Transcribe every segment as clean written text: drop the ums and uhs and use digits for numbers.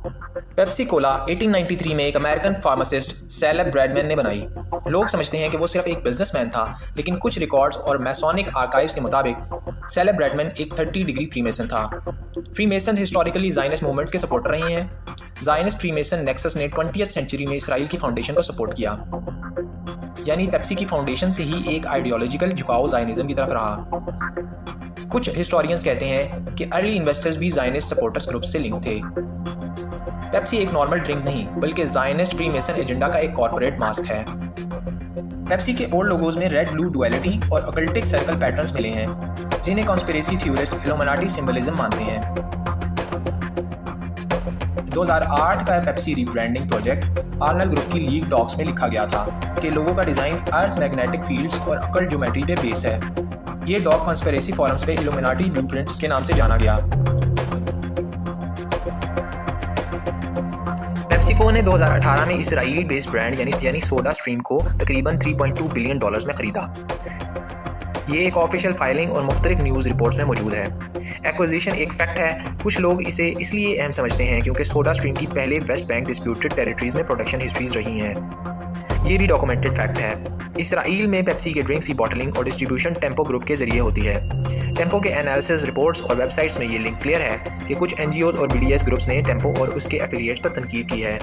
Pepsi Cola 1893 में एक American pharmacist celeb Bradman ने बनाई। लोग समझते हैं कि वो सिर्फ एक बिजनेसमैन था, लेकिन कुछ रिकॉर्ड्स और मैसोनिक आर्काइव्स के मुताबिक सेलेब ब्रैडमैन एक 30 डिग्री फ्रीमेसन था। फ्रीमेसन हिस्टोरिकली ज़ायनिस्ट मूवमेंट्स के सपोर्टर रहे हैं। ज़ायनिस्ट फ्रीमेसन नेक्सस ने 20वीं सेंचुरी में इसराइल की फाउंडेशन को सपोर्ट किया, यानी पेप्सी की फाउंडेशन से ही एक आइडियोलॉजिकल झुकाव ज़ायनिज़्म की तरफ रहा। कुछ हिस्टोरियंस कहते हैं कि अर्ली इन्वेस्टर्स भी ज़ायनिस्ट सपोर्टर्स ग्रुप से लिंक थे। पेप्सी एक नॉर्मल ड्रिंक नहीं, बल्कि ज़ायनिस्ट फ्रीमेसन एजेंडा का एक कॉर्पोरेट मास्क है। पेप्सी के ओल्ड लोगोज में रेड ब्लू डुअलिटी और अकल्टिक सर्कल पैटर्न्स मिले हैं, जिन्हें कॉन्स्पिरेसी थ्योरिस्ट इल्यूमिनाटी सिंबलिज्म मानते हैं। 2008 का पेप्सी रीब्रांडिंग प्रोजेक्ट आर्नल ग्रुप की लीग डॉक्स में लिखा गया था कि लोगों का डिज़ाइन अर्थ मैग्नेटिक फील्ड्स और अकल्ट ज्योमेट्री पे बेस है। ये डॉग कॉन्स्पिरेसी फोरम्स पे इल्यूमिनाटी ब्लूप्रिंट्स के नाम से जाना गया। पेप्सिको ने 2018 में इसराइली बेस्ड ब्रांड यानी सोडा स्ट्रीम को तकरीबन $3.2 बिलियन में खरीदा। ये एक ऑफिशियल फाइलिंग और मुख्तलिफ न्यूज़ रिपोर्ट्स में मौजूद है। एक्विजिशन एक फैक्ट है। कुछ लोग इसे इसलिए अहम समझते हैं क्योंकि सोडा स्ट्रीम की पहले वेस्ट बैंक डिस्प्यूटेड टेरिटरीज में प्रोडक्शन हिस्ट्रीज रही हैं। ये भी डॉक्यूमेंटेड फैक्ट है। इसराइल में पेप्सी के ड्रिंक्स की बॉटलिंग और डिस्ट्रीब्यूशन टेम्पो ग्रुप के जरिए होती है। टेम्पो के एनालिसिस रिपोर्ट्स और वेबसाइट्स में ये लिंक क्लियर है कि कुछ NGOs और BDS ग्रुप्स ने टेम्पो और उसके एफिलिएट्स पर तनकीद की है।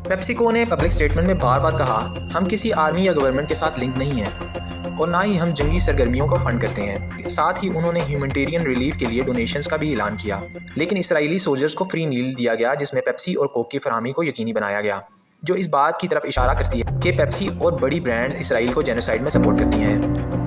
पेप्सिको ने पब्लिक स्टेटमेंट में बार बार कहा, हम किसी आर्मी या गवर्नमेंट के साथ लिंक नहीं हैं और ना ही हम जंगी सरगर्मियों को फंड करते हैं। साथ ही उन्होंने ह्यूमैनिटेरियन रिलीफ के लिए डोनेशंस का भी ऐलान किया, लेकिन इसराइली सोल्जर्स को फ्री मील दिया गया जिसमें पेप्सी और कोक की फरहमी को यकीनी बनाया गया, जो इस बात की तरफ इशारा करती है कि पेप्सी और बड़ी ब्रांड्स इसराइल को जेनोसाइड में सपोर्ट करती हैं।